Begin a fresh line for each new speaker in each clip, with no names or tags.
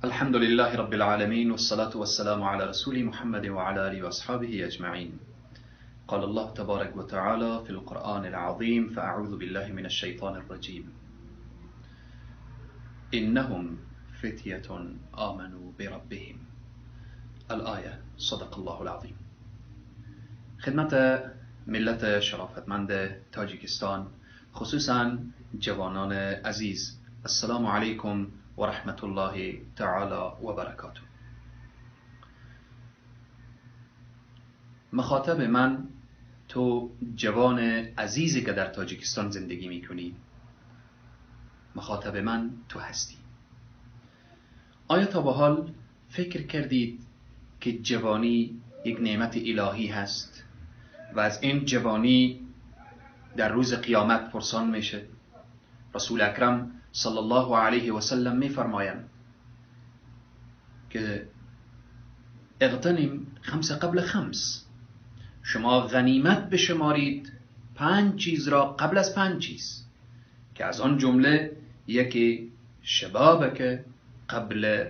الحمد لله رب العالمين والصلاة والسلام على رسول محمد وعلى آله وأصحابه أجمعين. قال الله تبارك وتعالى في القرآن العظيم: فأعوذ بالله من الشيطان الرجيم. إنهم فتية آمنوا بربهم. الآية. صدق الله العظيم. خدمت ملت شرافتمند تاجیکستان، خصوصا جوانان عزیز، السلام علیکم و رحمت الله تعالی و برکاته. مخاطب من، تو جوان عزیزی که در تاجیکستان زندگی میکنی، مخاطب من تو هستی. آیا تا به حال فکر کردید که جوانی یک نعمت الهی هست و از این جوانی در روز قیامت پرسان میشه؟ رسول اکرم صلی الله علیه و سلم میفرمایند که اغتنم خمس قبل خمس، شما غنیمت بشمارید 5 چیز را قبل از 5 چیز، که از آن جمله یکی شبابک قبل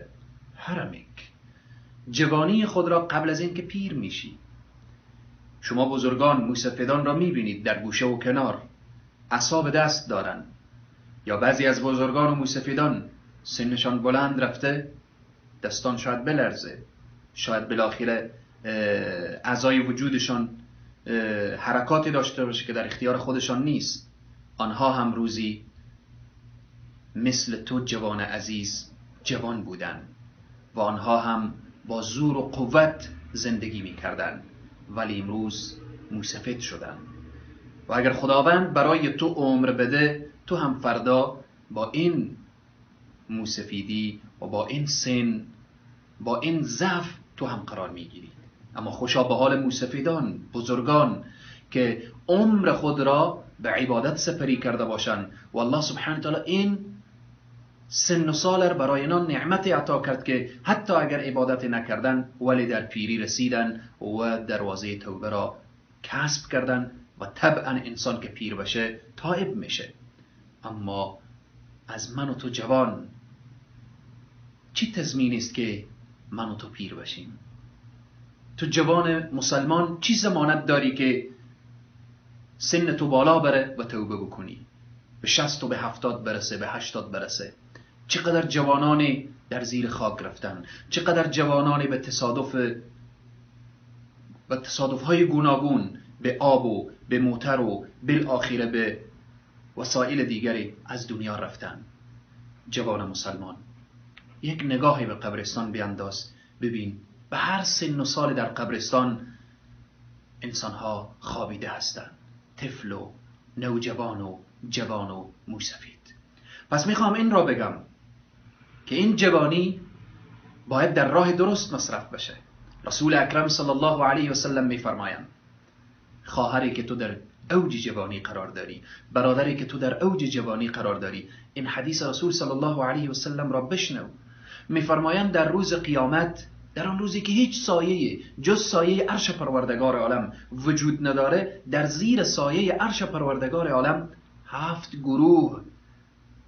حرمک، جوانی خود را قبل از اینکه پیر میشی. شما بزرگان موسفیدان را میبینید در گوشه و کنار عصا به دست دارن، یا بعضی از بزرگان و موسفیدان سنشان بلند رفته، دستان شاید بلرزه، شاید بالاخره اعضای وجودشان حرکاتی داشته باشه که در اختیار خودشان نیست. آنها هم روزی مثل تو جوان عزیز جوان بودن و آنها هم با زور و قوت زندگی میکردن، ولی امروز موسفید شدن. و اگر خداوند برای تو عمر بده، تو هم فردا با این موسفیدی و با این سن، با این ضعف تو هم قرار میگیری. اما خوشا به حال موسفیدان، بزرگان که عمر خود را به عبادت سپری کرده باشند و الله سبحانه تعالی این سن و سال را برای اینا نعمت عطا کرد که حتی اگر عبادت نکردن ولی در پیری رسیدن و دروازه توبه را کسب کردن. و طبعا انسان که پیر بشه تائب میشه. اما از من و تو جوان چی تضمین است که من و تو پیر بشیم؟ تو جوان مسلمان چی ضمانت داری که سن تو بالا بره و توبه بکنی، به 60 و به 70 برسه، به 80 برسه؟ چقدر جوانانی در زیر خاک رفتن، چقدر جوانانی به تصادف های گوناگون به آب و به موتر و بالاخره به وسایل دیگری از دنیا رفتن. جوان مسلمان، یک نگاهی به قبرستان بینداز، ببین به هر سن و سال در قبرستان انسانها خوابیده هستند، طفل و نوجوان و جوان و موسفید. پس میخوام این را بگم که این جوانی باید در راه درست مصرف بشه. رسول اکرم صلی الله علیه و سلم میفرمایند خواهری که تو در اوج جوانی قرار داری، برادری که تو در اوج جوانی قرار داری، این حدیث رسول صلی الله علیه و سلم را بشنو. میفرمایند در روز قیامت، در آن روزی که هیچ سایه جز سایه عرش پروردگار عالم وجود نداره، در زیر سایه عرش پروردگار عالم 7 گروه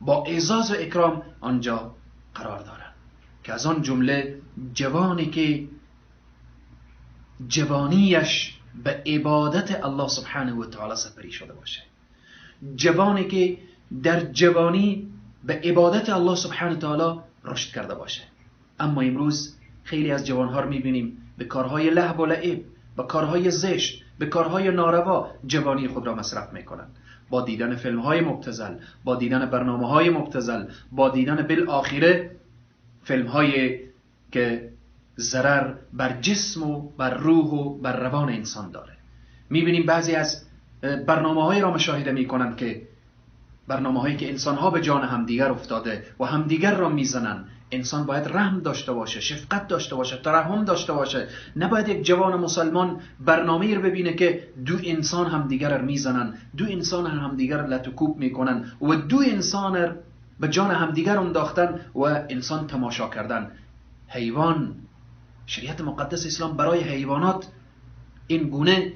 با اعزاز و اکرام آنجا قرار دارند، که از آن جمله جوانی که جوانیش به عبادت الله سبحانه و تعالی سپری شده باشه، جوانی که در جوانی به عبادت الله سبحانه و تعالی رشد کرده باشه. اما امروز خیلی از جوانها رو میبینیم به کارهای لهو و لعب، به کارهای زشت، به کارهای ناروا جوانی خود را مصرف میکنن، با دیدن فیلمهای مبتذل، با دیدن برنامه‌های مبتذل، با دیدن بالاخره فیلم‌های که ضرر بر جسم و بر روح و بر روان انسان داره. میبینیم بعضی از برنامه‌های را مشاهده میکنن که برنامه‌هایی که انسان‌ها به جان همدیگر افتاده و همدیگر را میزنن. انسان باید رحم داشته باشه، شفقت داشته باشه، ترحم داشته باشه. نباید یک جوان مسلمان برنامه‌ای رو ببینه که دو انسان همدیگر را میزنن، دو انسان همدیگر را لطوکوب میکنن و دو انسان را به جان همدیگر انداختن و انسان تماشا کردن. حیوان، شریعت مقدس اسلام برای حیوانات این گونه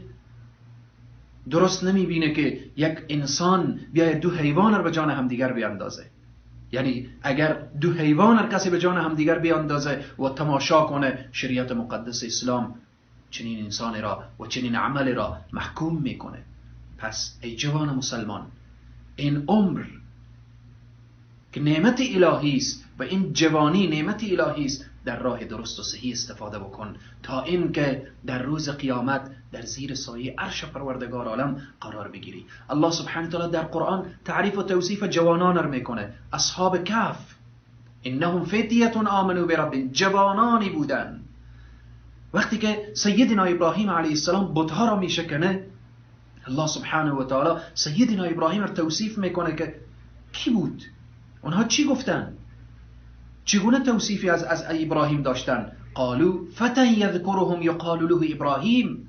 درست نمیبینه که یک انسان بیاید دو حیوان را به جان همدیگر بیاندازه. یعنی اگر دو حیوان هر کسی به جان همدیگر بیاندازه و تماشا کنه، شریعت مقدس اسلام چنین انسان را و چنین عمل را محکوم میکنه. پس ای جوان مسلمان، این عمر که نعمت الهی است و این جوانی نعمت الهی است، در راه درست و صحیح استفاده بکن تا اینکه در روز قیامت در زیر سایه عرش پروردگار عالم قرار بگیری. الله سبحانه و تعالی در قرآن تعریف و توصیف جوانان را میکنه. اصحاب کهف انهم فتیه آمنوا برب، جوانانی بودن. وقتی که سیدنا ابراهیم علیه السلام بتها را میشکنه، الله سبحانه و تعالی سیدنا ابراهیم را توصیف میکنه که کی بود، اونها چی گفتن، چگونه توصیفی از ابراهیم داشتن. قالوا فتى یذکرهم یقال له ابراهیم،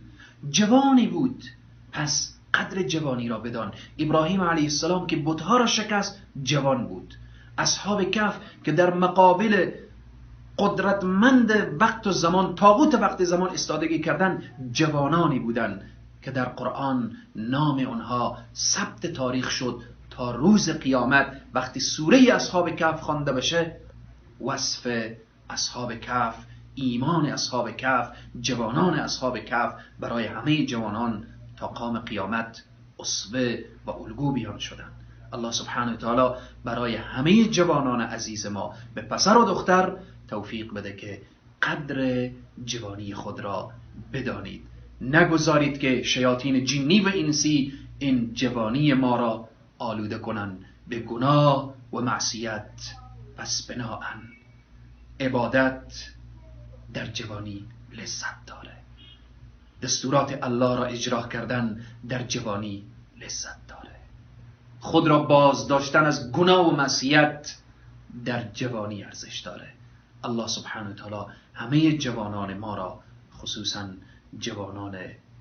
جوانی بود. پس قدر جوانی را بدان. ابراهیم علیه السلام که بتها را شکست جوان بود. اصحاب کهف که در مقابل قدرتمند وقت و زمان، طاغوت وقت زمان استادگی کردن، جوانانی بودند که در قرآن نام اونها ثبت تاریخ شد تا روز قیامت. وقتی سوره اصحاب کهف خوانده بشه، وصف اصحاب کهف، ایمان اصحاب کهف، جوانان اصحاب کهف برای همه جوانان تا قام قیامت اسوه و الگو بیان شدند. الله سبحانه و تعالی برای همه جوانان عزیز ما به پسر و دختر توفیق بده که قدر جوانی خود را بدانید. نگذارید که شیاطین جنی و انسی این جوانی ما را آلوده کنند به گناه و معصیت. پس بناهن عبادت در جوانی لذت داره. دستورات الله را اجرا کردن در جوانی لذت داره. خود را باز داشتن از گناه و معصیت در جوانی ارزش داره. الله سبحانه و تعالی همه جوانان ما را، خصوصا جوانان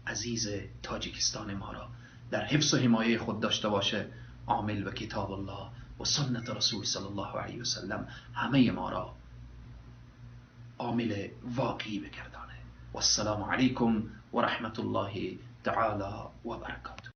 عزیز تاجیکستان ما را، در حفظ و حمایه خود داشته باشه. عامل به کتاب الله و سنت رسول صلی الله علیه و سلم همه ما را عامل واقعی بگردانه. و السلام علیکم و رحمت الله تعالی و برکاته.